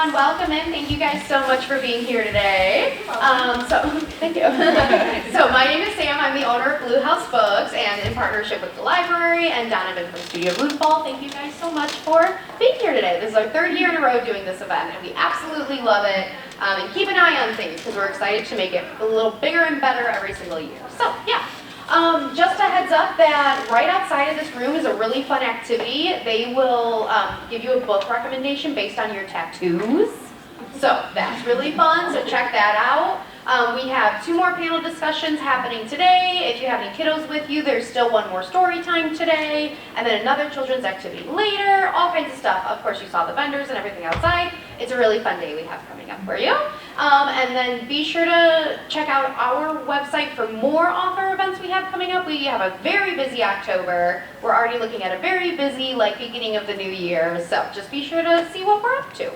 everyone. Welcome in. Thank you guys so much for being here today. Thank you. So my name is Sam. I'm the owner of Blue House Books, and in partnership with the library and Donovan from Studio Moonfall, thank you guys so much for being here today. This is our third year in a row doing this event, and we absolutely love it. And keep an eye on things because we're excited to make it a little bigger and better every single year. So yeah. Just a heads up that right outside of this room is a really fun activity. They will give you a book recommendation based on your tattoos. So that's really fun, so check that out. We have 2 more panel discussions happening today. If you have any kiddos with you, there's still 1 more story time today, and then another children's activity later, all kinds of stuff. Of course, you saw the vendors and everything outside. It's a really fun day we have coming up for you. And then be sure to check out our website for more author events we have coming up. We have a very busy October. We're already looking at a very busy beginning of the new year, so just be sure to see what we're up to.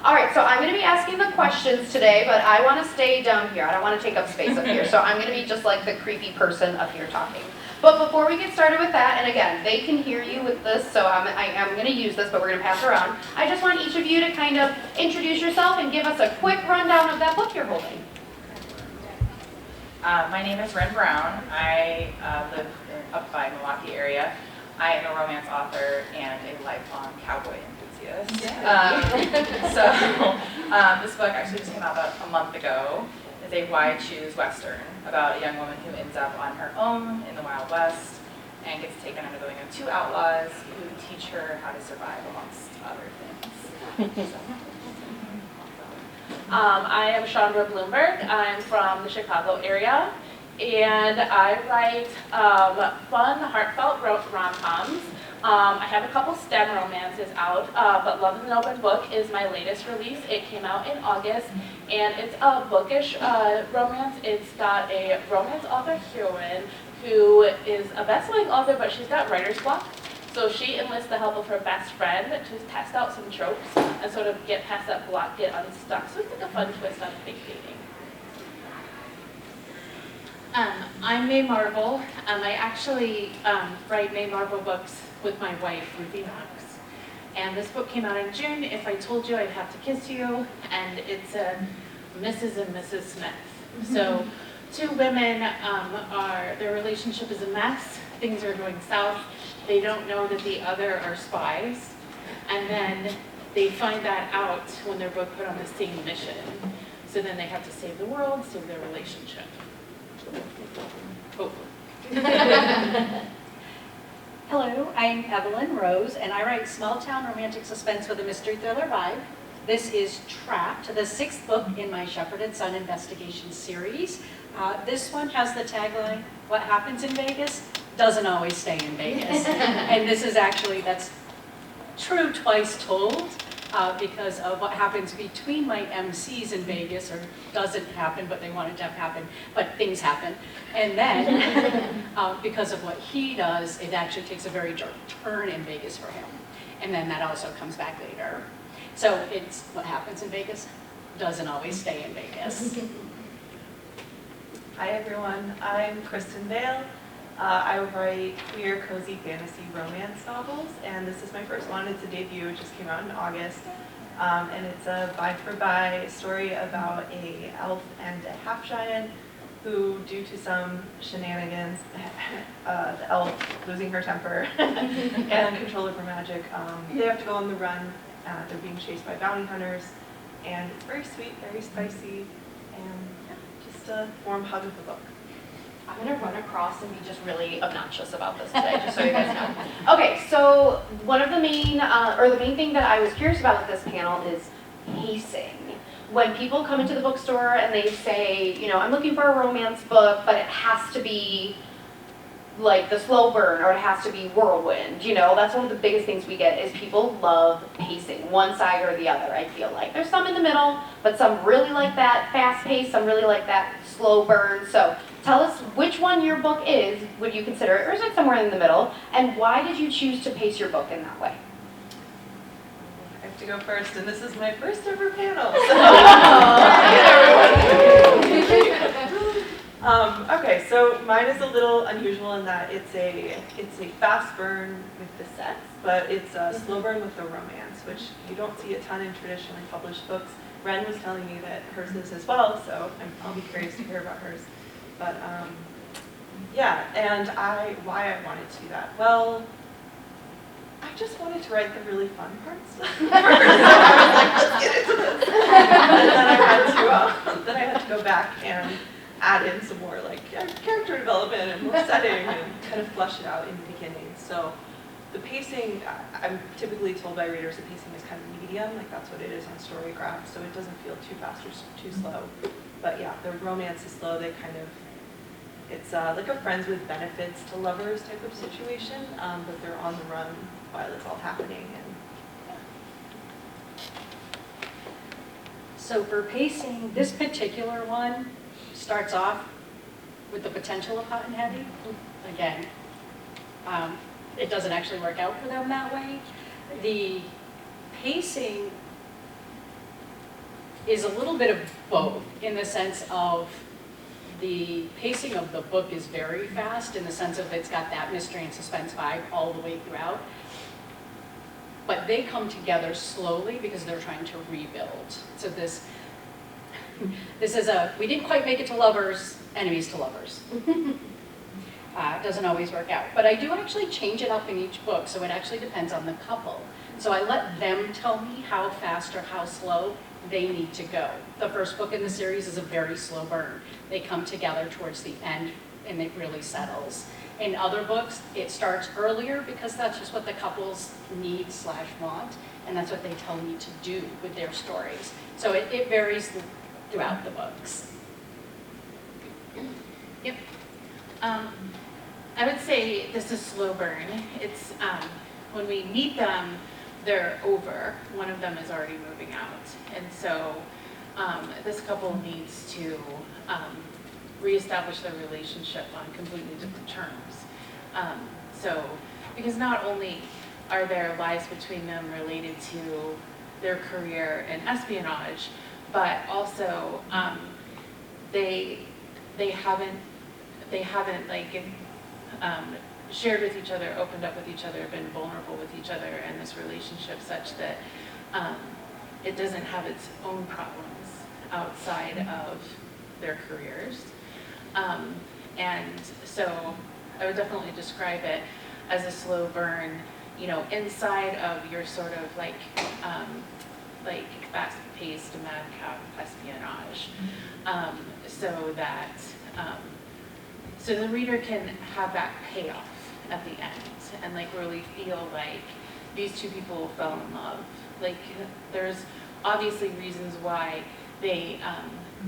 All right, so I'm going to be asking the questions today, but I want to stay down here. I don't want to take up space up here, so I'm going to be just like the creepy person up here talking. But before we get started with that, and again, they can hear you with this, so I am going to use this, but we're going to pass it around. I just want each of you to kind of introduce yourself and give us a quick rundown of that book you're holding. My name is Ren Brown. I live up by Milwaukee area. I am a romance author and a lifelong cowboy enthusiast. This book actually just came out about a month ago. It's a Why Choose Western about a young woman who ends up on her own in the Wild West and gets taken under the wing of 2 outlaws who teach her how to survive amongst other things. I am Chandra Bloomberg. I'm from the Chicago area, and I write fun, heartfelt rom-coms. I have a couple STEM romances out, but Love is an Open Book is my latest release. It came out in August, and it's a bookish romance. It's got a romance author heroine who is a best-selling author, but she's got writer's block. So she enlists the help of her best friend to test out some tropes and sort of get past that block, get unstuck. So it's like a fun twist on fake dating. I'm May Marvel. I actually write May Marvel books with my wife, Ruby Knox. And this book came out in June, If I Told You I'd Have to Kiss You, and it's a Mrs. and Mrs. Smith. So 2 women, their relationship is a mess. Things are going south. They don't know that the other are spies. And then they find that out when they're both put on the same mission. So then they have to save the world, save their relationship. Hopefully. Hello, I'm Evelyn Rose, and I write small-town romantic suspense with a mystery thriller vibe. This is Trapped, the 6th book in my Shepherd and Son investigation series. This one has the tagline, "What happens in Vegas doesn't always stay in Vegas." And this is actually, that's true twice told, because of what happens between my MCs in Vegas, or doesn't happen, but they wanted to have happen, but things happen. And then, because of what he does, it actually takes a very dark turn in Vegas for him. And then that also comes back later. So it's what happens in Vegas doesn't always stay in Vegas. Hi everyone, I'm Kristen Vale. I write queer, cozy fantasy romance novels, and this is my first one. It's a debut. It just came out in August, and it's a bi-for-bi story about a elf and a half-giant who, due to some shenanigans, the elf losing her temper and control over magic, they have to go on the run. They're being chased by bounty hunters, and it's very sweet, very spicy, and just a warm hug of the book. I'm going to run across and be just really obnoxious about this today, just so you guys know. Okay, so one of the main, the main thing that I was curious about with this panel is pacing. When people come into the bookstore and they say, you know, I'm looking for a romance book, but it has to be like the slow burn, or it has to be whirlwind, you know, that's one of the biggest things we get is people love pacing, one side or the other, I feel like. There's some in the middle, but some really like that fast pace, some really like that slow burn. So tell us which one your book is, would you consider it, or is it somewhere in the middle, and why did you choose to pace your book in that way? I have to go first, and this is my first ever panel. Okay, so mine is a little unusual in that it's a fast burn with the sex, but it's a slow burn with the romance. which you don't see a ton in traditionally published books. Ren was telling me that hers is as well, so I'll be curious to hear about hers. But yeah, and why I wanted to do that? Well, I just wanted to write the really fun parts first. I was like, let's get into this. And then I had to go back and add in some more like character development and more setting and kind of flesh it out in the beginning. So the pacing, I'm typically told by readers the pacing is kind of medium, like that's what it is on Storygraph, so it doesn't feel too fast or too slow. But yeah, the romance is slow. They kind of, it's like a friends with benefits to lovers type of situation, but they're on the run while it's all happening. And So for pacing, this particular one starts off with the potential of hot and heavy. Again, it doesn't actually work out for them that way. The pacing is a little bit of both, in the sense of the pacing of the book is very fast, in the sense of it's got that mystery and suspense vibe all the way throughout. But they come together slowly because they're trying to rebuild. So this is we didn't quite make it to lovers, enemies to lovers. It doesn't always work out. But I do actually change it up in each book, so it actually depends on the couple. So I let them tell me how fast or how slow they need to go. The first book in the series is a very slow burn. They come together towards the end and it really settles. In other books, it starts earlier because that's just what the couples need/want, and that's what they tell me to do with their stories. So it varies throughout the books. Yep. I would say this is slow burn. It's when we meet them, they're over. One of them is already moving out, and so this couple needs to reestablish their relationship on completely different terms. So, because not only are there lies between them related to their career in espionage, but also they haven't like shared with each other, opened up with each other, been vulnerable with each other in this relationship, such that it doesn't have its own problems outside of their careers. And so I would definitely describe it as a slow burn, you know, inside of your sort of like fast-paced madcap espionage, so that so the reader can have that payoff at the end and like really feel like these two people fell in love. Like there's obviously reasons why they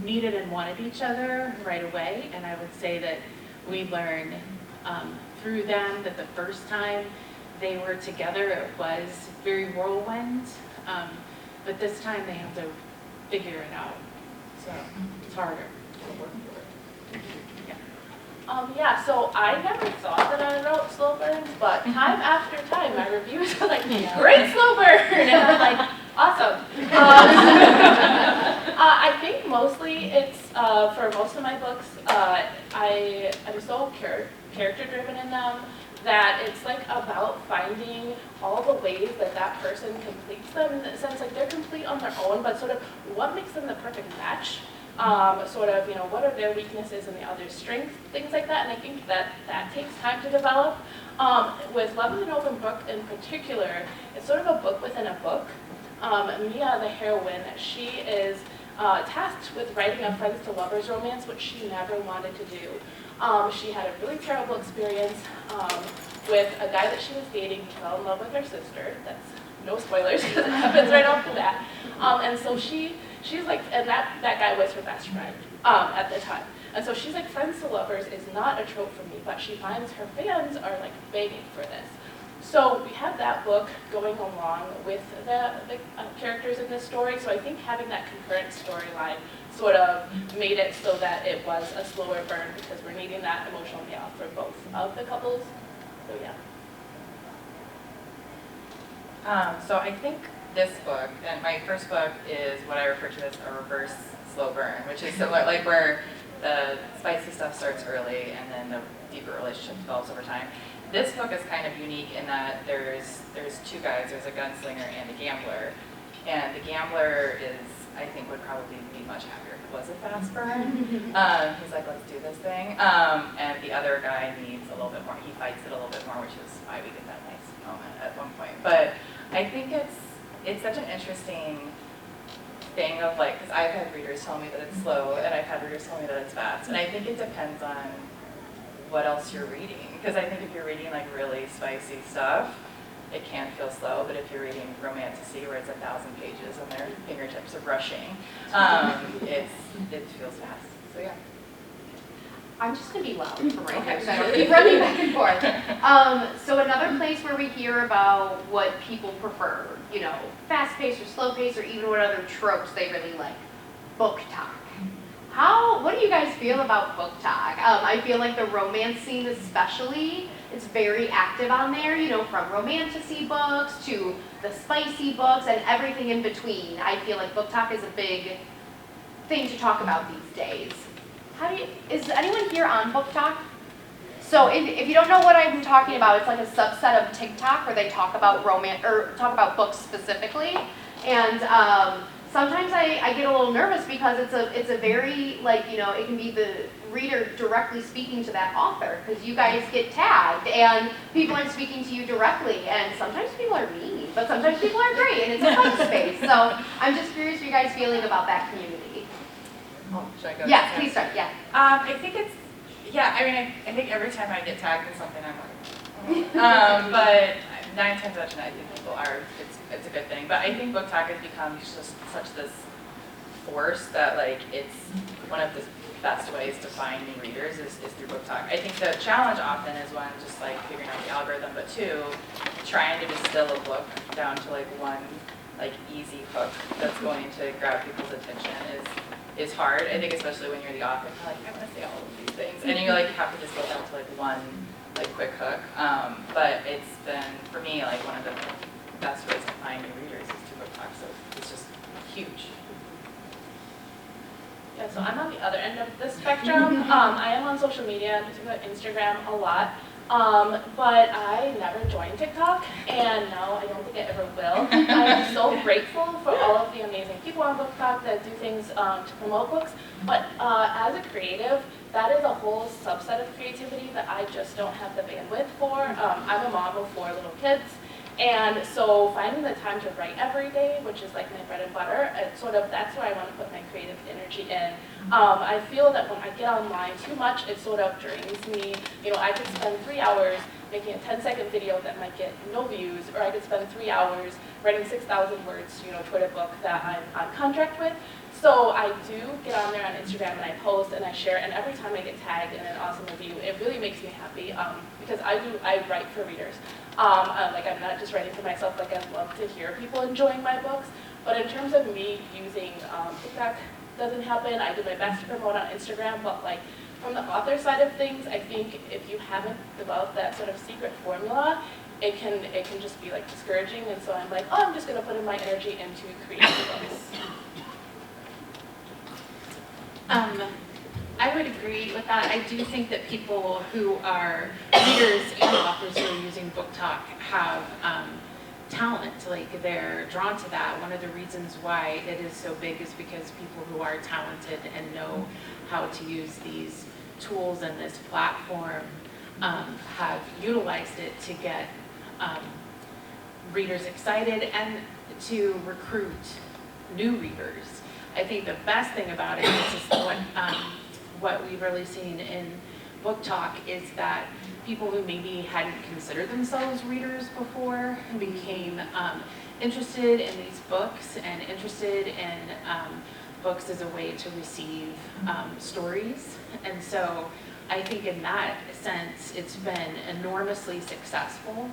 needed and wanted each other right away, and I would say that we learn through them that the first time they were together it was very whirlwind, but this time they have to figure it out, so it's harder to work through it. Yeah, so I never thought that I wrote slow burns, but time after time my reviews are like, great slow burn, and I'm like, awesome. I think mostly it's, for most of my books, I'm so character driven in them that it's like about finding all the ways that that person completes them, in the sense like they're complete on their own, but sort of what makes them the perfect match. Sort of, you know, what are their weaknesses and the other's strengths, things like that, and I think that takes time to develop. With Love is an Open Book in particular, it's sort of a book within a book. Mia, the heroine, she is tasked with writing a friends to lovers romance, which she never wanted to do. She had a really terrible experience with a guy that she was dating who fell in love with her sister. That's no spoilers, because it happens right off the bat. And so she's like, and that guy was her best friend at the time. And so she's like, friends to lovers is not a trope for me, but she finds her fans are like begging for this. So we have that book going along with the characters in this story. So I think having that concurrent storyline sort of made it so that it was a slower burn because we're needing that emotional payoff for both of the couples. So yeah. So I think this book, and my first book is what I refer to as a reverse slow burn, which is similar, like where the spicy stuff starts early and then the deeper relationship develops over time. this book is kind of unique in that there's two guys. There's a gunslinger and a gambler, and the gambler is, I think, would probably be much happier if it was a fast burn. He's like, let's do this thing. And the other guy needs a little bit more. He fights it a little bit more, which is why we get that nice moment at one point. But I think it's such an interesting thing of like, because I've had readers tell me that it's slow, and I've had readers tell me that it's fast. And I think it depends on what else you're reading. Because I think if you're reading like really spicy stuff, it can feel slow, but if you're reading Romance.Recorded where it's 1,000 pages and their fingertips are brushing, it feels fast. So yeah. I'm just going to be loud from right here, so I don't keep running back and forth. So another place where we hear about what people prefer, you know, fast-paced or slow-paced, or even what other tropes they really like, book talk. What do you guys feel about book talk? I feel like the romance scene especially, it's very active on there, you know, from romantic-y books to the spicy books and everything in between. I feel like book talk is a big thing to talk about these days. Is anyone here on book talk? So if you don't know what I'm talking about, it's like a subset of TikTok where they talk about romance, or talk about books specifically. And sometimes I get a little nervous because it's a very, like, you know, it can be the reader directly speaking to that author, because you guys get tagged and people aren't speaking to you directly, and sometimes people are mean, but sometimes people are great, and it's a fun space. So I'm just curious what you guys feeling about that community. Oh, should I go? Yeah, please start, yeah. I think it's, yeah, I mean, I think every time I get tagged in something, I'm like, but 9 times out of 10, I think people are, it's a good thing. But I think book talk has become just such this force that, like, it's one of the best ways to find new readers is through book talk. I think the challenge often is one, just like figuring out the algorithm, but two, trying to distill a book down to like one like easy hook that's going to grab people's attention is hard. I think especially when you're the author, you're like, I want to say all of these things, and you like have to distill down to like one like quick hook. But it's been for me like one of the best ways to find new readers is through book talk. So it's just huge. Yeah, so I'm on the other end of the spectrum. I am on social media, in particular Instagram, a lot. But I never joined TikTok, and no, I don't think I ever will. I'm so grateful for all of the amazing people on Book Talk that do things to promote books. But as a creative, that is a whole subset of creativity that I just don't have the bandwidth for. I'm a mom of 4 little kids. And so finding the time to write every day, which is like my bread and butter, it's sort of, that's where I want to put my creative energy in. I feel that when I get online too much, it sort of drains me. You know, I could spend 3 hours making a 10-second video that might get no views, or I could spend 3 hours writing 6,000 words, you know, toward a book that I'm on contract with. So I do get on there on Instagram and I post and I share, and every time I get tagged in an awesome review, it really makes me happy because I write for readers. Like I'm not just writing for myself, like I love to hear people enjoying my books, but in terms of me using TikTok, doesn't happen. I do my best to promote on Instagram, but like from the author side of things, I think if you haven't developed that sort of secret formula, it can just be like discouraging, and so I'm like, oh, I'm just gonna put in my energy into creating books. I would agree with that. I do think that people who are readers and authors who are using Book Talk have talent, like they're drawn to that. One of the reasons why it is so big is because people who are talented and know how to use these tools and this platform have utilized it to get readers excited and to recruit new readers. I think the best thing about it is what we've really seen in Book Talk is that people who maybe hadn't considered themselves readers before became interested in these books and interested in books as a way to receive stories. And so I think in that sense, it's been enormously successful.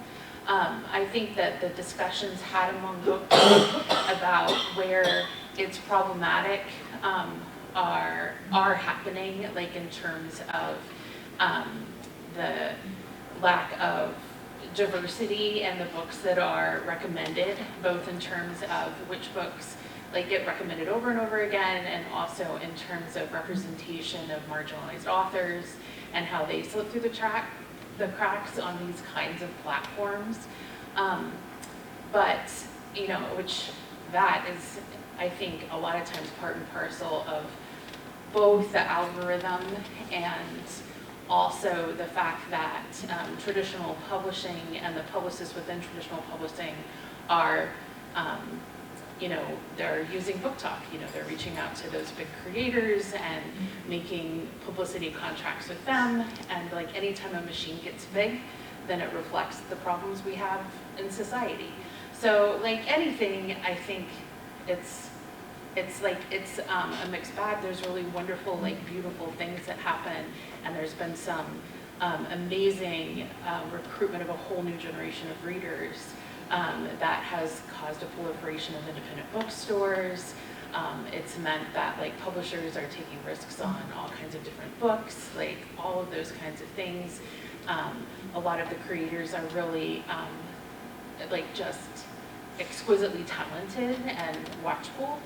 I think that the discussions had among book about where it's problematic are happening, like in terms of the lack of diversity in the books that are recommended, both in terms of which books like get recommended over and over again, and also in terms of representation of marginalized authors and how they slip through the the cracks on these kinds of platforms. But, you know, which that is, I think, a lot of times part and parcel of both the algorithm and also the fact that traditional publishing and the publicists within traditional publishing are, you know, they're using book talk. You know, they're reaching out to those big creators and making publicity contracts with them. And like anytime a machine gets big, then it reflects the problems we have in society. So like anything, I think it's a mixed bag. There's really wonderful, like beautiful things that happen, and there's been some amazing recruitment of a whole new generation of readers that has caused a proliferation of independent bookstores. It's meant that like publishers are taking risks on all kinds of different books, like all of those kinds of things. A lot of the creators are really like just exquisitely talented and watchable.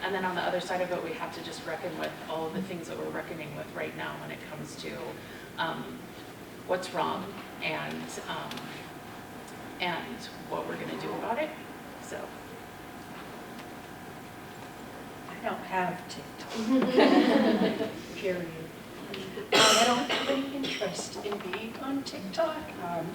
And then on the other side of it, we have to just reckon with all of the things that we're reckoning with right now when it comes to what's wrong and what we're going to do about it. So. I don't have TikTok. Period. I don't have any interest in being on TikTok.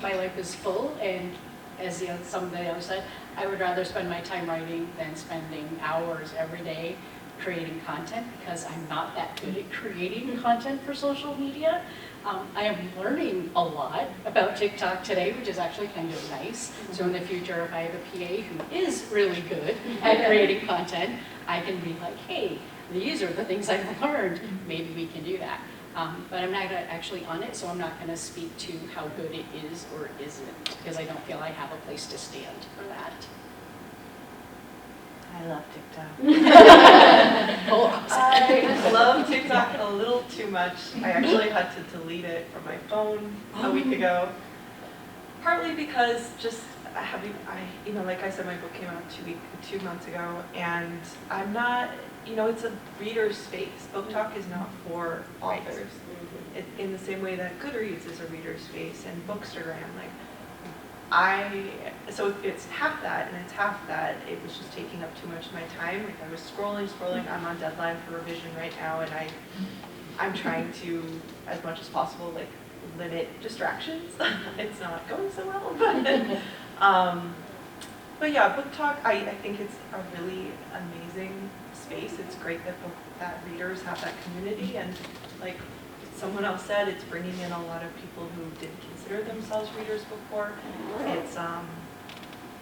My life is full, and as some of the others said, I would rather spend my time writing than spending hours every day creating content, because I'm not that good at creating content for social media. I am learning a lot about TikTok today, which is actually kind of nice. So in the future, if I have a PA who is really good at creating content, I can be like, hey, these are the things I've learned. Maybe we can do that. But I'm not actually on it, so I'm not going to speak to how good it is or isn't, because I don't feel I have a place to stand for that. I love TikTok. Oh, I love TikTok a little too much. I actually had to delete it from my phone a week ago. Partly because just you know, like I said, my book came out 2 months ago, and I'm not, you know, it's a reader's space. Book Talk is not for authors. In the same way that Goodreads is a reader's space and Bookstagram, so it's half that and it's half that. It was just taking up too much of my time. Like I was scrolling. I'm on deadline for revision right now, and I'm trying to, as much as possible, like limit distractions. It's not going so well, but yeah, Book Talk, I think it's a really amazing space. It's great that readers have that community, and like someone else said, it's bringing in a lot of people who didn't consider themselves readers before. It's,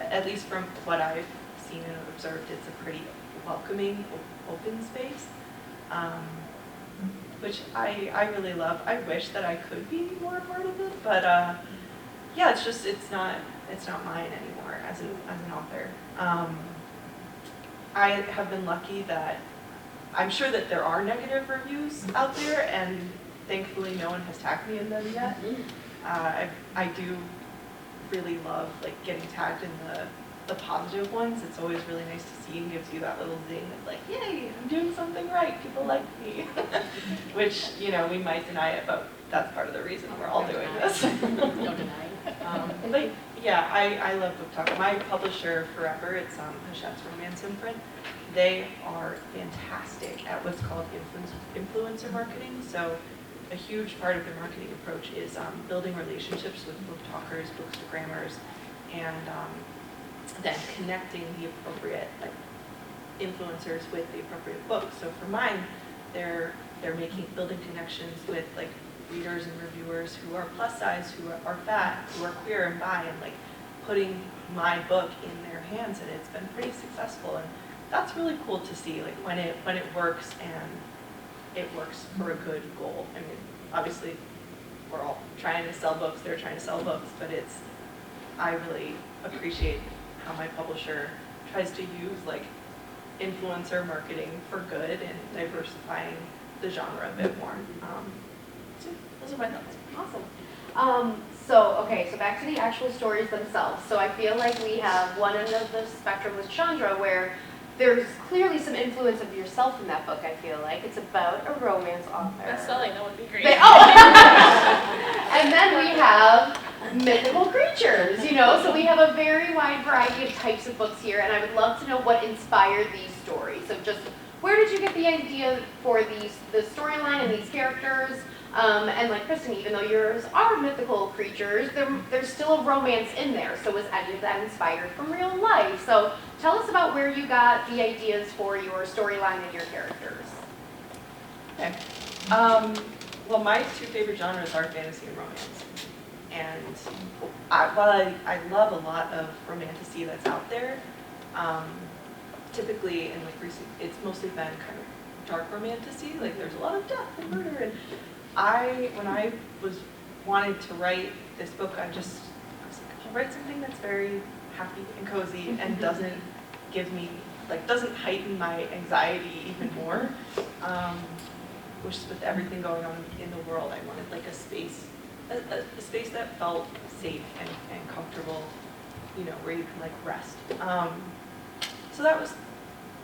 at least from what I've seen and observed, it's a pretty welcoming, open space, which I really love. I wish that I could be more a part of it, but yeah, it's not mine anymore as an author. I have been lucky that I'm sure that there are negative reviews out there, and thankfully no one has tagged me in them yet. I do really love like getting tagged in the positive ones. It's always really nice to see and gives you that little zing of like, yay, I'm doing something right, people like me. Which, you know, we might deny it, but that's part of the reason we're all doing this. Don't deny it. But yeah, I love Book Talk. My publisher forever, it's Hachette's Romance Imprint. They are fantastic at what's called influencer marketing. So a huge part of their marketing approach is building relationships with book talkers, bookstagrammers, and then connecting the appropriate influencers with the appropriate books. So for mine, they're building connections with like readers and reviewers who are plus size, who are fat, who are queer and bi, and like putting my book in their hands, and it's been pretty successful. And that's really cool to see, like when it works, and it works for a good goal. I mean, obviously, we're all trying to sell books. They're trying to sell books, but I really appreciate how my publisher tries to use like influencer marketing for good and diversifying the genre a bit more. So those are my thoughts. Awesome. So back to the actual stories themselves. So I feel like we have one end of the spectrum with Chandra, where there's clearly some influence of yourself in that book, I feel like. It's about a romance author. Best-selling, that would be great. And then we have mythical creatures, you know, so we have a very wide variety of types of books here, and I would love to know what inspired these stories. So just, where did you get the idea for the storyline and these characters? And like Kristen, even though yours are mythical creatures, there's still a romance in there. So was any of that inspired from real life? So tell us about where you got the ideas for your storyline and your characters. Okay. Well, my two favorite genres are fantasy and romance. And while I love a lot of romantasy that's out there, typically in like recent, it's mostly been kind of dark romantasy. Like there's a lot of death and murder. And when I was wanted to write this book, I was like, I'll write something that's very happy and cozy and doesn't give me, like, doesn't heighten my anxiety even more. Which with everything going on in the world, I wanted like a space that felt safe and comfortable, you know, where you can like rest. So that was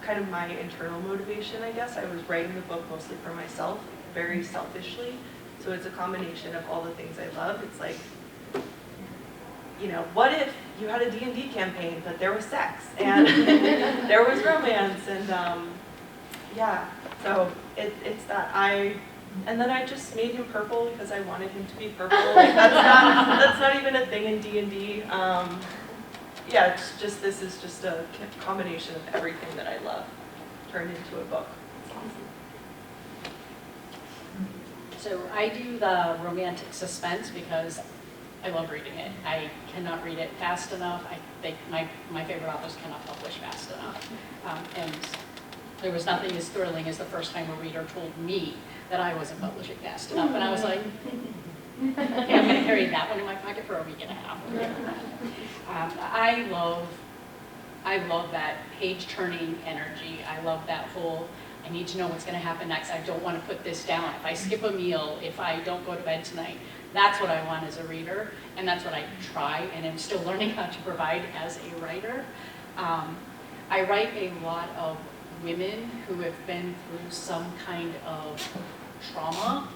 kind of my internal motivation, I guess. I was writing the book mostly for myself, very selfishly. So it's a combination of all the things I love. It's like, you know, what if you had a D&D campaign, but there was sex and there was romance and yeah. So it's that and then I just made him purple because I wanted him to be purple. Like that's not even a thing in D&D. Yeah, it's just, this is just a combination of everything that I love turned into a book. So I do the romantic suspense because I love reading it. I cannot read it fast enough. I think my favorite authors cannot publish fast enough. And there was nothing as thrilling as the first time a reader told me that I wasn't publishing fast enough. And I was like, okay, I'm going to carry that one in my pocket for a week and a half. I love that page-turning energy. I love that whole, I need to know what's going to happen next. I don't want to put this down. If I skip a meal, if I don't go to bed tonight, that's what I want as a reader, and that's what I try and am still learning how to provide as a writer. I write a lot of women who have been through some kind of trauma,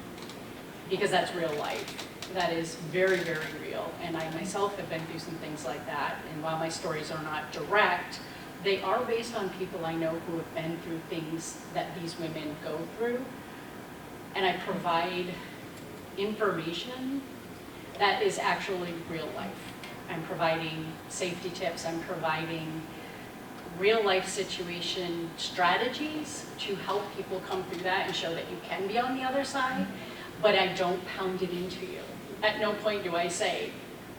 because that's real life. That is very, very real, and I myself have been through some things like that, and while my stories are not direct, they are based on people I know who have been through things that these women go through, and I provide information that is actually real life. I'm providing safety tips, I'm providing real life situation strategies to help people come through that and show that you can be on the other side, but I don't pound it into you. At no point do I say,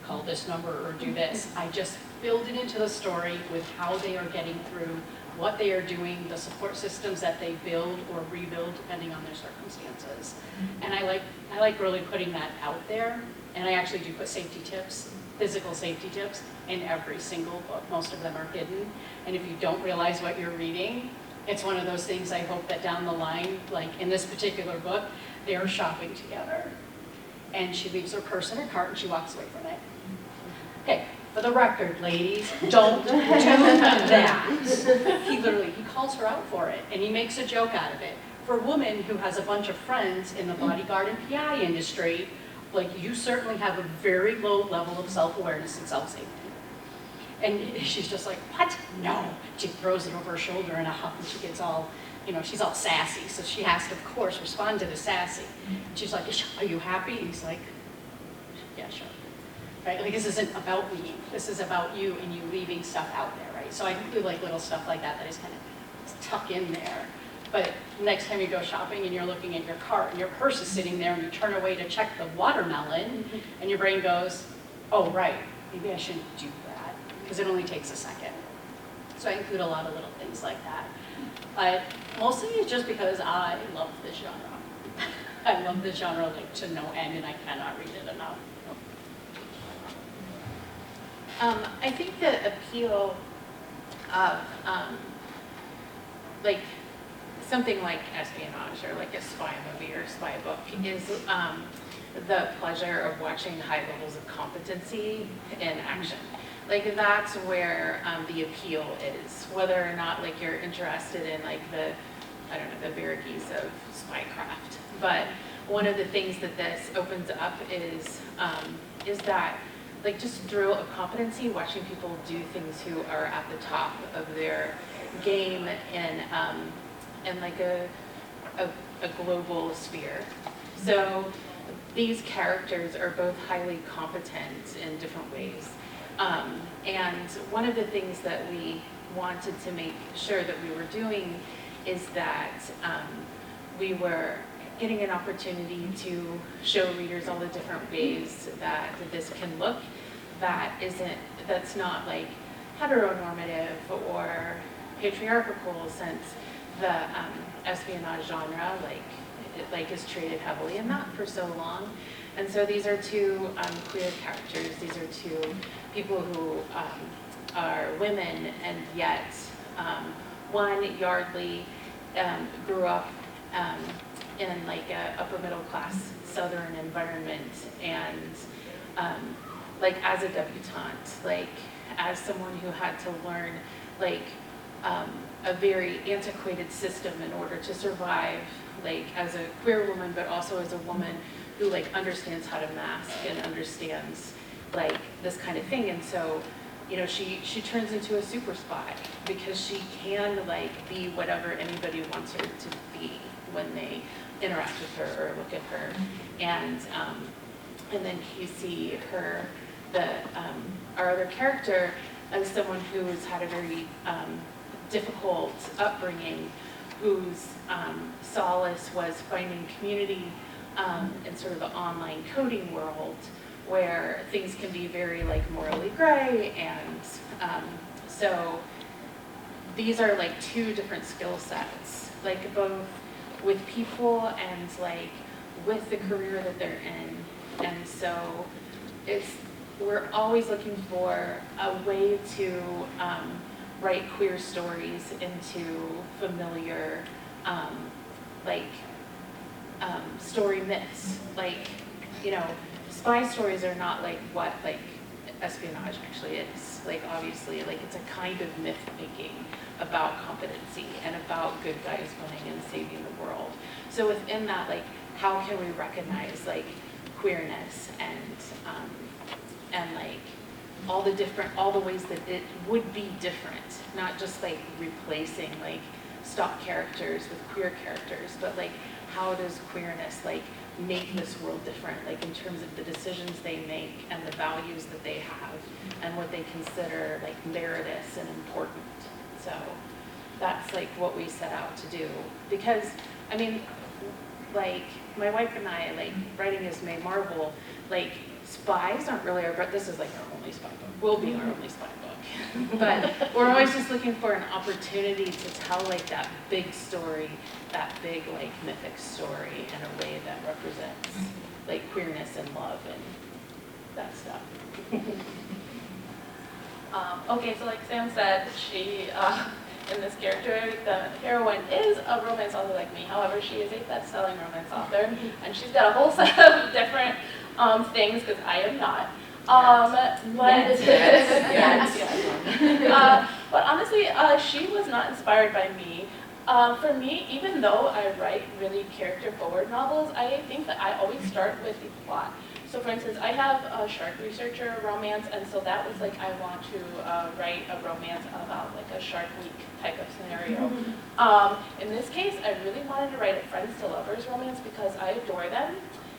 call this number or do this. I just build it into the story with how they are getting through, what they are doing, the support systems that they build or rebuild depending on their circumstances. And I like really putting that out there, and I actually do put safety tips, physical safety tips, in every single book. Most of them are hidden, and if you don't realize what you're reading, it's one of those things I hope that down the line, like in this particular book, they are shopping together, and she leaves her purse in her cart and she walks away from it. Okay, for the record, ladies, don't do that. He calls her out for it, and he makes a joke out of it. For a woman who has a bunch of friends in the bodyguard and PI industry, like, you certainly have a very low level of self-awareness and self-safety. And she's just like, what? No. She throws it over her shoulder in a huff, and she gets all, you know, she's all sassy. So she has to, of course, respond to the sassy. And she's like, are you happy? And he's like, yeah, sure. Right? Like, this isn't about me. This is about you and you leaving stuff out there, right? So I do like little stuff like that I just kind of tuck in there. But next time you go shopping and you're looking at your cart and your purse is sitting there and you turn away to check the watermelon and your brain goes, oh, right, maybe I shouldn't do that, because it only takes a second. So I include a lot of little things like that. But mostly it's just because I love this genre. I love this genre like to no end, and I cannot read it enough. I think the appeal of like something like espionage or like a spy movie or a spy book is the pleasure of watching high levels of competency in action. Like that's where the appeal is, whether or not like you're interested in like the, I don't know, the varieties of spycraft. But one of the things that this opens up is that like just thrill of competency, watching people do things who are at the top of their game in like a global sphere. So these characters are both highly competent in different ways. And one of the things that we wanted to make sure that we were doing is that we were getting an opportunity to show readers all the different ways that this can look that's not like heteronormative or patriarchal, since the espionage genre is treated heavily in that for so long. And so these are two queer characters. These are two people who are women, and yet one, Yardley, grew up in like a upper middle class Southern environment, and like as a debutante, like as someone who had to learn like a very antiquated system in order to survive, like as a queer woman, but also as a woman who like understands how to mask and understands like this kind of thing. And so, you know, she turns into a super spy because she can like be whatever anybody wants her to be when they interact with her or look at her. And then you see her, our other character, as someone who's had a very difficult upbringing, whose solace was finding community in sort of the online coding world, where things can be very like morally gray. And so these are like two different skill sets, like both with people and like with the career that they're in. And so we're always looking for a way to write queer stories into familiar story myths. Like, you know, spy stories are not like what like espionage actually is. Like obviously, like it's a kind of myth making about competency and about good guys winning and saving the world. So within that, like, how can we recognize like queerness and like all the ways that it would be different, not just like replacing like stock characters with queer characters, but like how does queerness like make this world different, like in terms of the decisions they make and the values that they have and what they consider like meritorious and important. So that's like what we set out to do, because I mean, like my wife and I, like writing as May Marvel, like spies aren't really our, but this is like our only spy book, will be our only spy book. But we're always just looking for an opportunity to tell like that big story, that big like mythic story in a way that represents like queerness and love and that stuff. Okay, so like Sam said, she, in this character, the heroine is a romance author like me. However, she is a best-selling romance author, and she's got a whole set of different things, because I am not. But honestly, she was not inspired by me. For me, even though I write really character-forward novels, I think that I always start with the plot. So for instance, I have a shark researcher romance, and so that was like, I want to write a romance about like a Shark Week type of scenario. In this case, I really wanted to write a friends to lovers romance because I adore them,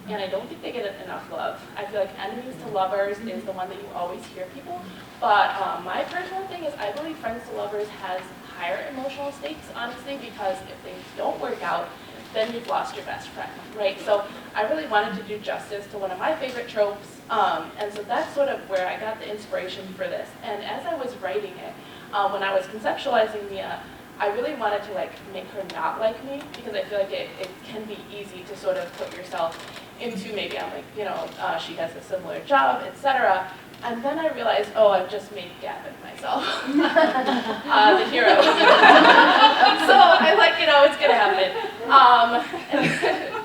and I don't think they get enough love. I feel like enemies to lovers is the one that you always hear people, but my personal thing is I believe friends to lovers has higher emotional stakes, honestly, because if things don't work out, then you've lost your best friend, right? So I really wanted to do justice to one of my favorite tropes, and so that's sort of where I got the inspiration for this. And as I was writing it, when I was conceptualizing Mia, I really wanted to like make her not like me, because I feel like it can be easy to sort of put yourself into, maybe I'm like, you know, she has a similar job, etc. And then I realized, oh, I've just made Gavin myself the hero. So I like, you know, it's gonna happen.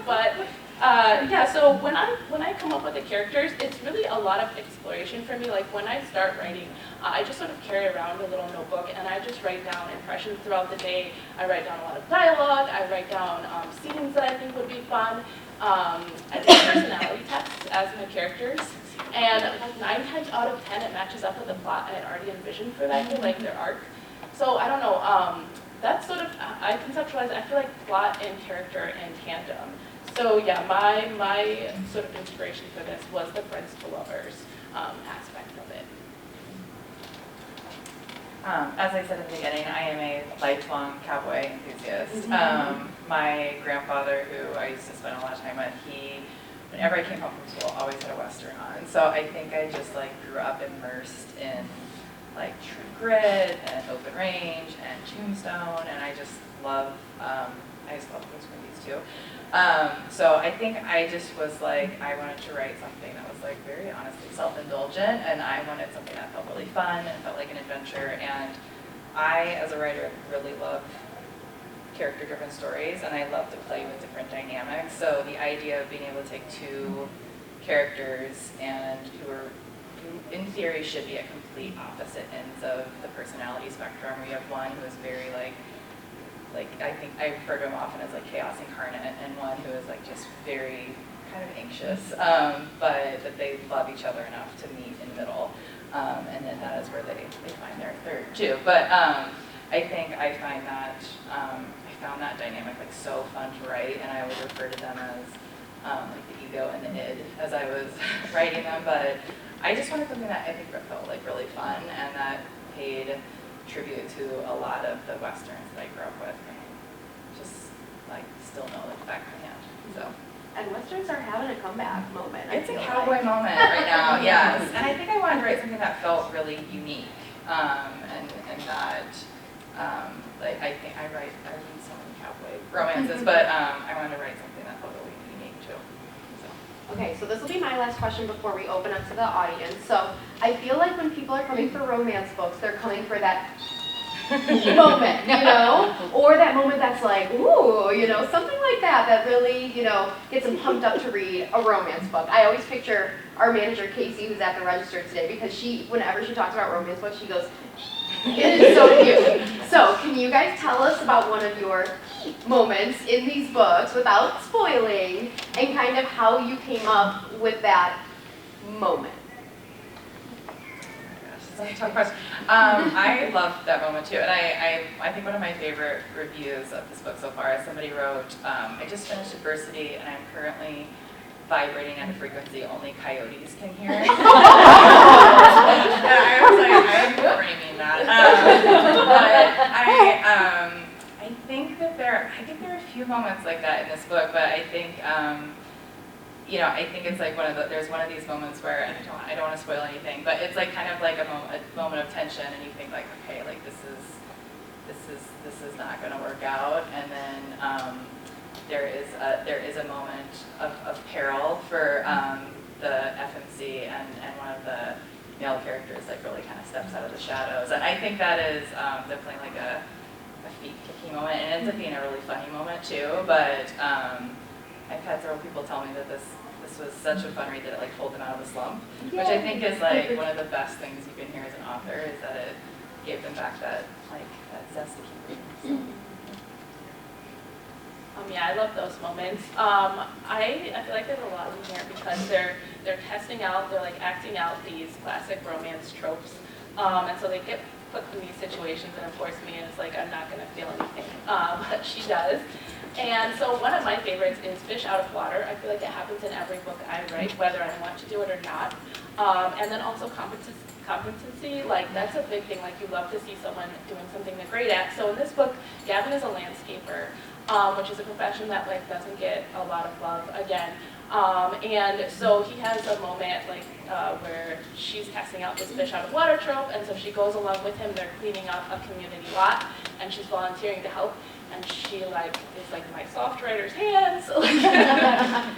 But Yeah, so when I come up with the characters, it's really a lot of exploration for me. Like when I start writing, I just sort of carry around a little notebook and I just write down impressions throughout the day. I write down a lot of dialogue. I write down scenes that I think would be fun. I do personality tests as my characters. And like 9 times out of 10, it matches up with the plot I had already envisioned for that day, like their arc. So I don't know, that's sort of, I conceptualize, I feel like plot and character in tandem. So yeah, my sort of inspiration for this was the friends to lovers aspect of it. As I said in the beginning, I am a lifelong cowboy enthusiast. My grandfather, who I used to spend a lot of time with, whenever I came home from school, always had a Western on. So I think I just like grew up immersed in like True Grit and Open Range and Tombstone, and I just love those movies too. So I think I just was like, I wanted to write something that was like very honestly self-indulgent, and I wanted something that felt really fun and felt like an adventure. And I, as a writer, really love character-driven stories, and I love to play with different dynamics. So the idea of being able to take 2 characters and who in theory should be at complete opposite ends of the personality spectrum. We have one who is very like I think I refer to him often as like chaos incarnate, and one who is like just very kind of anxious, but that they love each other enough to meet in the middle, and then that is where they find their third too. But I think I find that I found that dynamic like so fun to write, and I would refer to them as like the ego and the id as I was writing them. But I just wanted something that I think felt like really fun and that paid tribute to a lot of the westerns that I grew up with, and just like still know like the back of my hand. So. And westerns are having a comeback moment. It's a cowboy moment right now, yes. And I think I wanted to write something that felt really unique, and that like I think I read so many cowboy romances, but I wanted to write something that felt really unique too. Okay, so this will be my last question before we open up to the audience. So I feel like when people are coming for romance books, they're coming for that moment, you know? Or that moment that's like, ooh, you know, something like that that really, you know, gets them pumped up to read a romance book. I always picture our manager, Casey, who's at the register today, because whenever she talks about romance books, she goes, it is so cute. So can you guys tell us about one of your moments in these books without spoiling, and kind of how you came up with that moment? That's a tough question. I loved that moment too, and I think one of my favorite reviews of this book so far is somebody wrote, I just finished adversity and I'm currently vibrating at a frequency only coyotes can hear. And I was like, I'm framing that. But I think that there are a few moments like that in this book, but I think you know, I think it's like there's one of these moments where, and I don't want to spoil anything, but it's like kind of like a moment of tension, and you think like, okay, like this is not going to work out, and then there is a moment of peril for the FMC, and one of the male characters like really kind of steps out of the shadows, and I think that is definitely like a feet-kicking moment, and it ends up being a really funny moment too. But I've had several people tell me that this was such a fun read that it like pulled them out of the slump, which I think is like one of the best things you can hear as an author, is that it gave them back that zest to keep reading. So. Yeah, I love those moments. I feel like there's a lot in here because they're testing out, they're like acting out these classic romance tropes, and so they get put in these situations, and of course me is like, I'm not going to feel anything, but she does. And so one of my favorites is Fish Out of Water. I feel like it happens in every book I write, whether I want to do it or not. And then also competency, like that's a big thing. Like you love to see someone doing something they're great at. So in this book, Gavin is a landscaper, which is a profession that like doesn't get a lot of love again. And so he has a moment like where she's testing out this fish out of water trope, and so she goes along with him. They're cleaning up a community lot, and she's volunteering to help. And she like is like my soft writer's hands.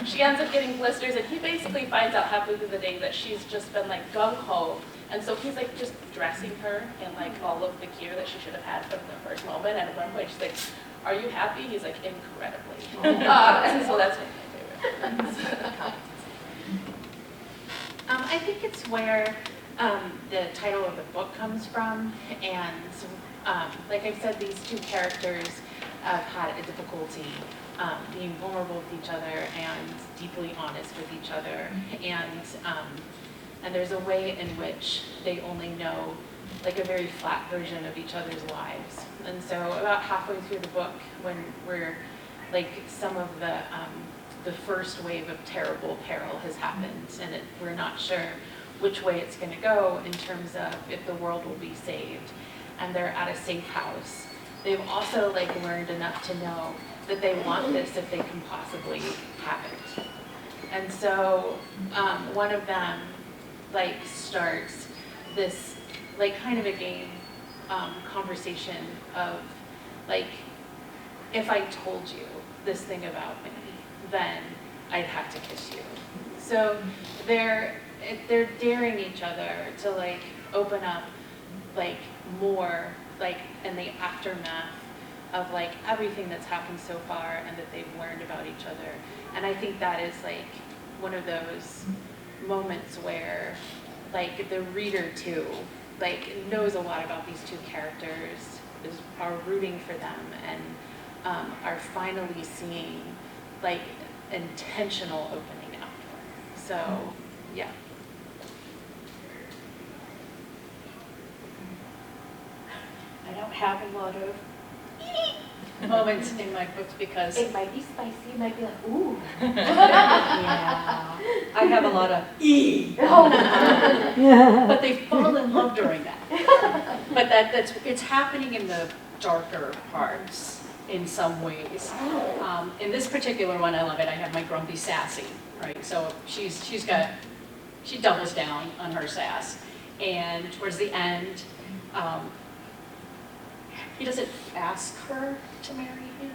She ends up getting blisters, and he basically finds out halfway through the day that she's just been like gung ho, and so he's like just dressing her in like all of the gear that she should have had from the first moment. And at one point she's like, "Are you happy?" He's like, "Incredibly." And so that's one of my favorite I think it's where the title of the book comes from, and like I said, these two characters have had a difficulty being vulnerable with each other and deeply honest with each other, and there's a way in which they only know like a very flat version of each other's lives. And so about halfway through the book, when we're like some of the first wave of terrible peril has happened, and we're not sure which way it's going to go in terms of if the world will be saved, and they're at a safe house. They've also like learned enough to know that they want this if they can possibly have it. And so one of them like starts this like kind of a game conversation of like, if I told you this thing about me, then I'd have to kiss you. So they're daring each other to like open up like more like in the aftermath of like everything that's happened so far and that they've learned about each other. And I think that is like one of those moments where like the reader too like knows a lot about these two characters, are rooting for them, and are finally seeing like intentional opening up. So yeah. I don't have a lot of moments in my books because It might be spicy, it might be like, ooh. yeah, I have a lot of but they fall in love during that. But it's happening in the darker parts in some ways. In this particular one, I love it. I have my grumpy sassy, right? So she doubles down on her sass, and towards the end, he doesn't ask her to marry him.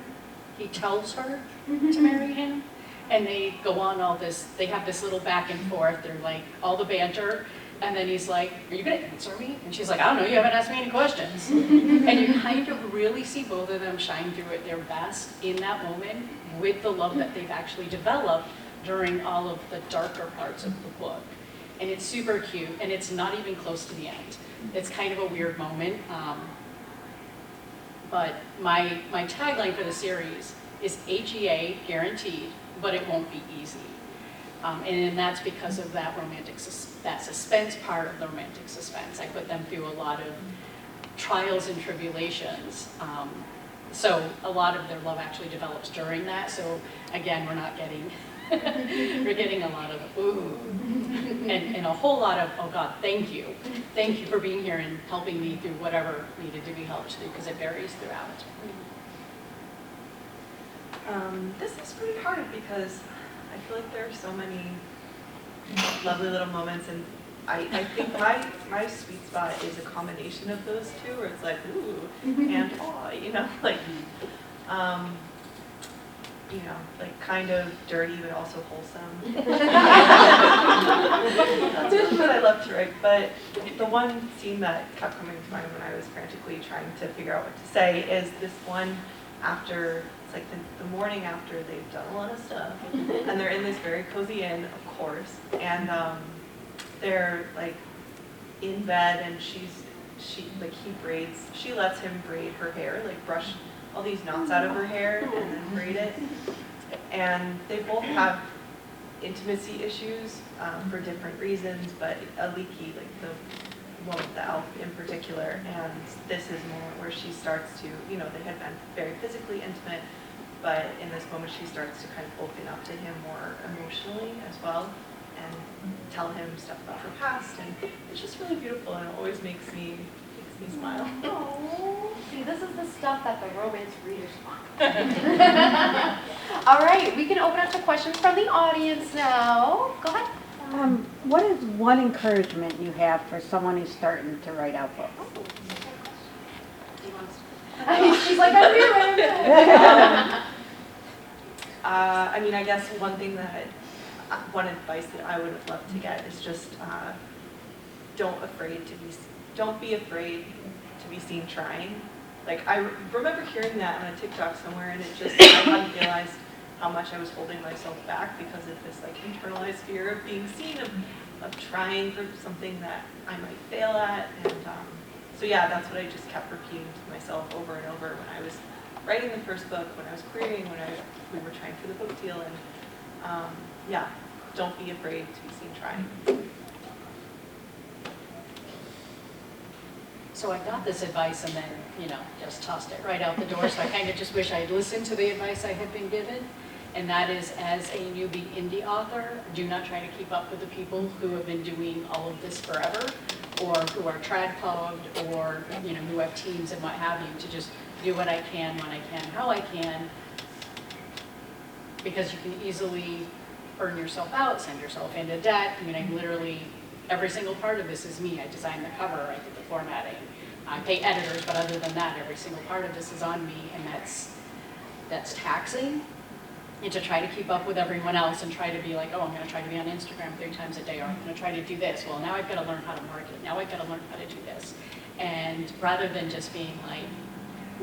He tells her to marry him. And they go on all this, they have this little back and forth. They're like, all the banter. And then he's like, are you going to answer me? And she's like, I don't know, you haven't asked me any questions. And you kind of really see both of them shine through at their best in that moment with the love that they've actually developed during all of the darker parts of the book. And it's super cute, and it's not even close to the end. It's kind of a weird moment. But my tagline for the series is HEA, guaranteed, but it won't be easy. And that's because of that that suspense part of the romantic suspense. I put them through a lot of trials and tribulations. So a lot of their love actually develops during that. So again, we're not getting, we're getting a lot of ooh, and a whole lot of, oh God, thank you. Thank you for being here and helping me through whatever needed to be helped through, because it varies throughout. This is pretty hard because I feel like there are so many lovely little moments, and I think my sweet spot is a combination of those two, where it's like ooh and aw, like kind of dirty but also wholesome. That's really what I love to write. But the one scene that kept coming to mind when I was frantically trying to figure out what to say is this one after. It's like the morning after they've done a lot of stuff, and they're in this very cozy inn, of course, and they're like in bed, and she lets him braid her hair, like brush all these knots out of her hair and then braid it. And they both have intimacy issues for different reasons, but a leaky, like the one with the elf in particular, and this is a moment where she starts to, they had been very physically intimate, but in this moment she starts to kind of open up to him more emotionally as well, and tell him stuff about her past, and it's just really beautiful, and it always makes me smile. Oh, see, this is the stuff that the romance readers want. All right, we can open up to questions from the audience now. Go ahead. What is one encouragement you have for someone who's starting to write out books? She's like, I'm here. I guess one advice that I would have loved to get is just don't be afraid to be seen trying. Like I remember hearing that on a TikTok somewhere, and it just I hadn't realized how much I was holding myself back because of this like internalized fear of being seen, of trying for something that I might fail at. And so yeah, that's what I just kept repeating to myself over and over when I was writing the first book, when I was querying, when we were trying for the book deal. And yeah, don't be afraid to be seen trying. So I got this advice and then, just tossed it right out the door. So I kind of just wish I had listened to the advice I had been given. And that is, as a newbie indie author, do not try to keep up with the people who have been doing all of this forever, or who are trad-pogged, or who have teams and what have you, to just do what I can, when I can, how I can, because you can easily burn yourself out, send yourself into debt. I mean, I'm literally, every single part of this is me. I designed the cover, I did the formatting. I pay editors, but other than that, every single part of this is on me, and that's taxing. And to try to keep up with everyone else and try to be like, oh, I'm going to try to be on Instagram 3 times a day, or I'm going to try to do this. Well, now I've got to learn how to market. Now I've got to learn how to do this. And rather than just being like,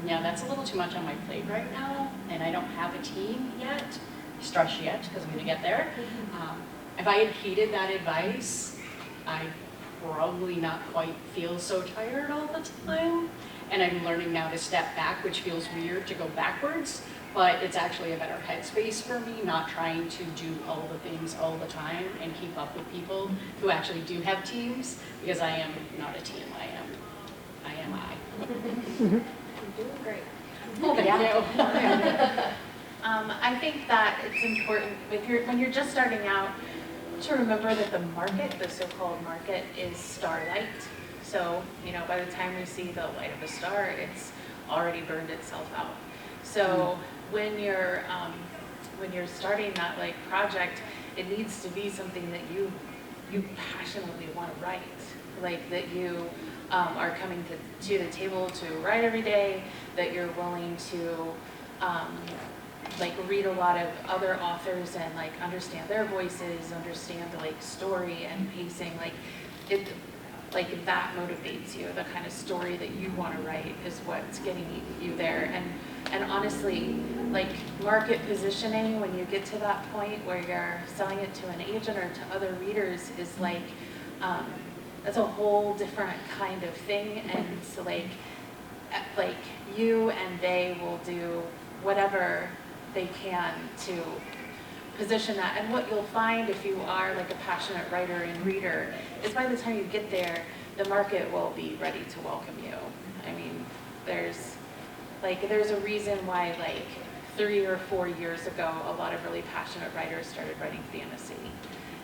yeah, that's a little too much on my plate right now, and I don't have a team yet, stress yet, because I'm going to get there. If I had heeded that advice, I'd probably not quite feel so tired all the time. And I'm learning now to step back, which feels weird to go backwards, but it's actually a better headspace for me, not trying to do all the things all the time and keep up with people who actually do have teams, because I am not a team, I am I. You're doing great. Oh, thank you. I think that it's important when you're just starting out to remember that the market, the so-called market, is starlight. So, by the time we see the light of a star, it's already burned itself out. So when you're starting that project, it needs to be something that you passionately want to write, that you are coming to the table to write every day, that you're willing to read a lot of other authors and understand their voices, understand story and pacing, that motivates you. The kind of story that you want to write is what's getting you there. And honestly, market positioning, when you get to that point where you're selling it to an agent or to other readers, is that's a whole different kind of thing. And so you and they will do whatever they can to position that. And what you'll find if you are a passionate writer and reader is by the time you get there, the market will be ready to welcome you. I mean, there's a reason why 3 or 4 years ago, a lot of really passionate writers started writing fantasy.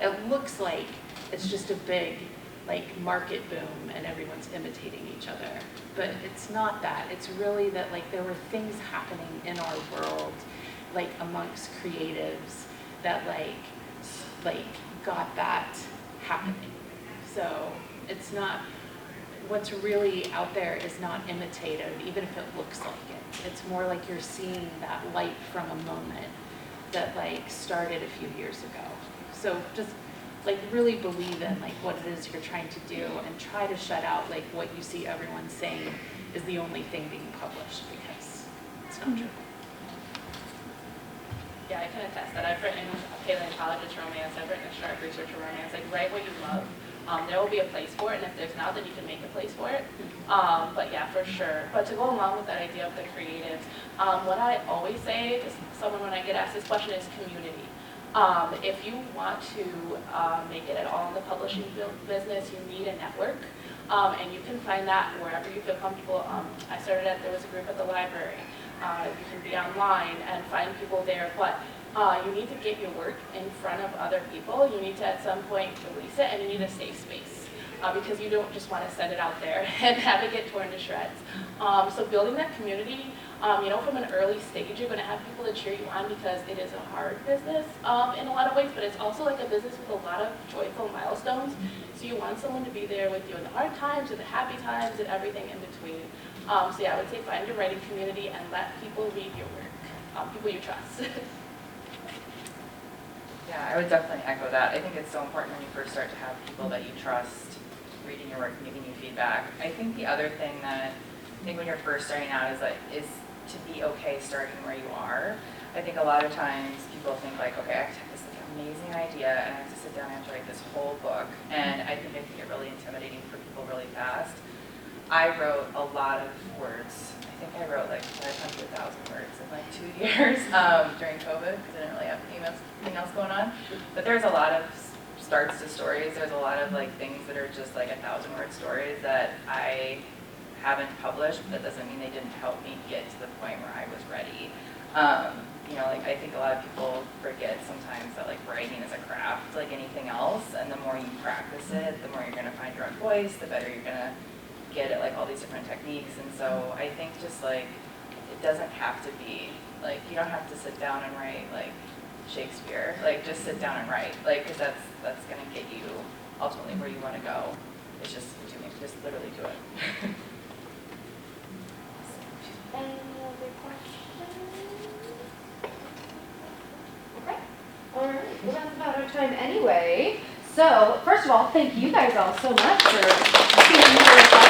It looks like it's just a big market boom and everyone's imitating each other. But it's not that. It's really that there were things happening in our world, amongst creatives, that got that happening. So it's not, what's really out there is not imitative, even if it looks like it. It's more like you're seeing that light from a moment that started a few years ago. So just really believe in what it is you're trying to do, and try to shut out what you see everyone saying is the only thing being published, because it's not true. Yeah, I can attest that. I've written paleontologist romance, I've written a shark researcher romance. Write what you love. There will be a place for it, and if there's not, then you can make a place for it. But yeah, for sure. But to go along with that idea of the creatives, what I always say to someone when I get asked this question is community. If you want to make it at all in the publishing business, you need a network. And you can find that wherever you feel comfortable. There was a group at the library. You can be online and find people there, but you need to get your work in front of other people. You need to at some point release it, and you need a safe space, because you don't just want to send it out there and have it get torn to shreds. So building that community, from an early stage, you're going to have people to cheer you on, because it is a hard business in a lot of ways, but it's also a business with a lot of joyful milestones. So you want someone to be there with you in the hard times and the happy times and everything in between. So yeah, I would say find your writing community and let people read your work, people you trust. Yeah, I would definitely echo that. I think it's so important when you first start to have people that you trust reading your work and giving you feedback. I think the other thing that I think when you're first starting out is to be okay starting where you are. I think a lot of times people think like, okay, I have this like, amazing idea and I have to sit down and I have to write this whole book. And I think it can get really intimidating for people really fast. I wrote a lot of words. I think I wrote like 500,000 words in like 2 years during COVID because I didn't really have anything else going on. But there's a lot of starts to stories. There's a lot of like things that are just like 1,000-word stories that I haven't published, but that doesn't mean they didn't help me get to the point where I was ready. You know, like I think a lot of people forget sometimes that like writing is a craft like anything else, and the more you practice it, the more you're gonna find your own voice, the better you're gonna get at like all these different techniques. And so I think just like, it doesn't have to be, like you don't have to sit down and write like Shakespeare, like just sit down and write, like, cause that's gonna get you ultimately where you wanna go. It's just doing, just literally do it. Any other questions? Okay. All right. Well, that's about our time anyway. So, first of all, thank you guys all so much for being here with us.